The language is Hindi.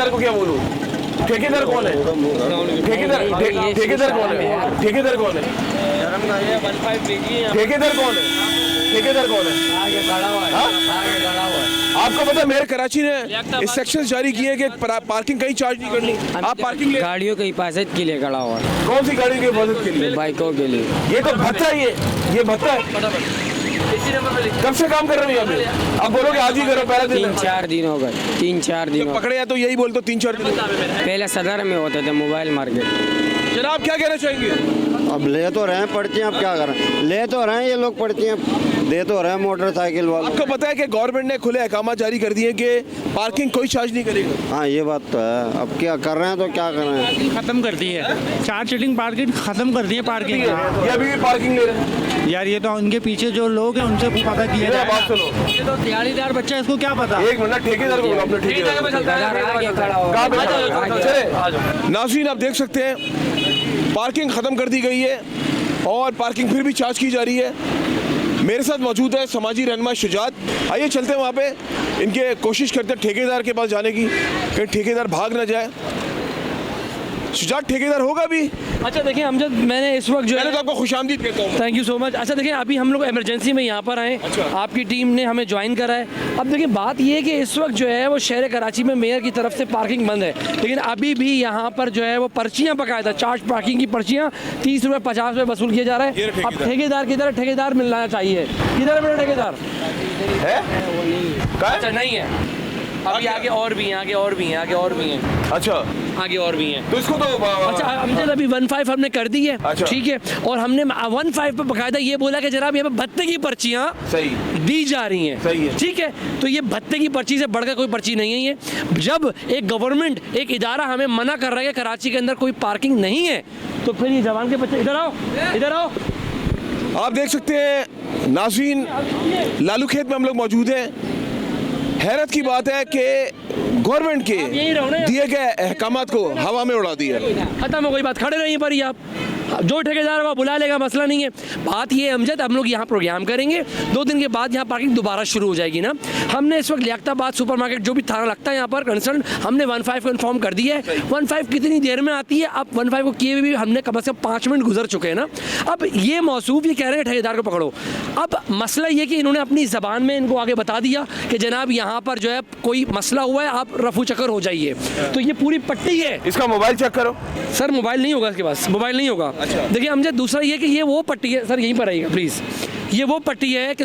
ठेकेदार को क्या बोलूं? ठेकेदार कौन है? ठेकेदार ठेकेदार कौन है? ठेकेदार कौन है? ठेकेदार कौन है? ठेकेदार कौन है? आगे खड़ा हुआ है, आगे खड़ा हुआ है। आपको पता है मेयर कराची ने इस सेक्शन जारी किए कि पार्किंग कहीं चार्ज नहीं करनी, आप पार्किंग ले। गाड़ियों की हिफाजत के लिए खड़ा हुआ है। कौन सी गाड़ी की हिफाजत के लिए? बाइकों के लिए। ये तो भत्ता है, ये भत्ता है। कब से काम कर रहे हो यहाँ पे? आप बोलोगे आज ही करो, पहला दिन 3-4 दिन हो गए, 3-4 दिन हो गए। पकड़े हैं तो यही बोलते 3-4 दिन। पहले सदर में होते थे मोबाइल मार्केट। जनाब क्या कहना चाहेंगे? अब ले तो रहे हैं पर्चियाँ, अब क्या करें? ले तो रहे हैं ये लोग पर्चियाँ, दे तो रहे हैं मोटरसाइकिल वाले। आपको पता है कि गवर्नमेंट ने खुले अहकाम जारी कर दिए कि पार्किंग कोई चार्ज नहीं करेगा। हाँ ये बात तो है, अब क्या कर रहे हैं तो क्या कर रहे हैं? खत्म कर दी है, चार्ज सीटिंग पार्किंग खत्म कर दी है। पार्किंग ये अभी भी पार्किंग ले रहे हैं यार, ये तो उनके पीछे जो लोग हैं उनसे पता किया मेरा जाए। बात सुनो, ये तो दिहाड़ीदार बच्चा है, इसको क्या पता? एक मिनट ठेकेदार को बोलो, अपने ठेकेदार आगे खड़ा हुआ कहाँ पे? चले नाज़रीन, आप देख सकते हैं पार्किंग ख़त्म कर दी गई है और पार्किंग फिर भी चार्ज की जा रही है। मेरे साथ मौजूद है समाजी रहनुमा शुजात। आइए चलते हैं वहाँ पे, इनके कोशिश करते हैं ठेकेदार के पास जाने की, कहीं ठेकेदार भाग ना जाए। शुजात ठेकेदार होगा भी? अच्छा देखिए अमजद, मैंने इस वक्त जो पहले है तो आपको खुशामदीद कहता हूँ। Thank you so much. अच्छा देखिए, अभी हम लोग इमरजेंसी में यहाँ पर आए, आपकी टीम ने हमें ज्वाइन करा है। अब देखिए बात ये है कि इस वक्त जो है वो शहर कराची में मेयर की तरफ से पार्किंग बंद है, लेकिन अभी भी यहाँ पर जो है वो पर्चियाँ बाकायदा चार्ज पार्किंग की पर्चियाँ 30 रुपये 50 रुपये वसूल किया जा रहा ये है। ठेकेदार। अब ठेकेदार किधर? ठेकेदार मिलना चाहिए। किधर है मेरा ठेकेदार? है? अच्छा नहीं है, अभी आगे और भी हैं, आगे और भी हैं, आगे और भी हैं, अच्छा, आगे और भी हैं। तो इसको तो अच्छा अमजद, अभी 15 हमने कर दी है, अच्छा। ठीक है, और हमने 15 पे बकायदा ये बोला कि जनाब यहाँ पे भत्ते की पर्चियाँ सही दी जा रही हैं, सही है। ठीक है। तो ये भत्ते की पर्ची से बढ़कर कोई पर्ची नहीं है ये। जब एक गवर्नमेंट, एक इदारा हमें मना कर रहा है कि कराची के अंदर कोई पार्किंग नहीं है, तो फिर ये जवान के बच्चे इधर आओ, इधर आओ। आप देख सकते हैं नाज़रीन, लालू खेत में हम लोग मौजूद हैं। हैरत की बात है कि गवर्नमेंट के यही रहो ना। दिए गए अहकामात को हवा में उड़ा दिया। खत्म हो गई बात, खड़े रहिए पर ही आप, जो ठेकेदार होगा बुला लेगा, मसला नहीं है। बात ये है अमजद, हम लोग यहाँ प्रोग्राम करेंगे, 2 दिन के बाद यहाँ पार्किंग दोबारा शुरू हो जाएगी ना। हमने इस वक्त लियाकताबाद सुपरमार्केट जो भी थाना लगता है यहाँ पर कंसर्न, हमने 15 को इन्फॉर्म कर दिया है। 15 कितनी देर में आती है? अब 15 को किए भी हमने कम से कम 5 मिनट गुजर चुके हैं ना। अब ये मौसूफ ये कह रहे हैं ठेकेदार को पकड़ो। अब मसला ये कि इन्होंने अपनी ज़बान में इनको आगे बता दिया कि जनाब यहाँ पर जो है कोई मसला हुआ है, आप रफू चक्कर हो जाइए। तो ये पूरी पट्टी है। इसका मोबाइल चेक करो। सर मोबाइल नहीं होगा इसके पास, मोबाइल नहीं होगा। देखिए हमसे दूसरा ये कि ये वो पट्टी है सर, यहीं पर आइएगा प्लीज़। ये वो पट्टी है कि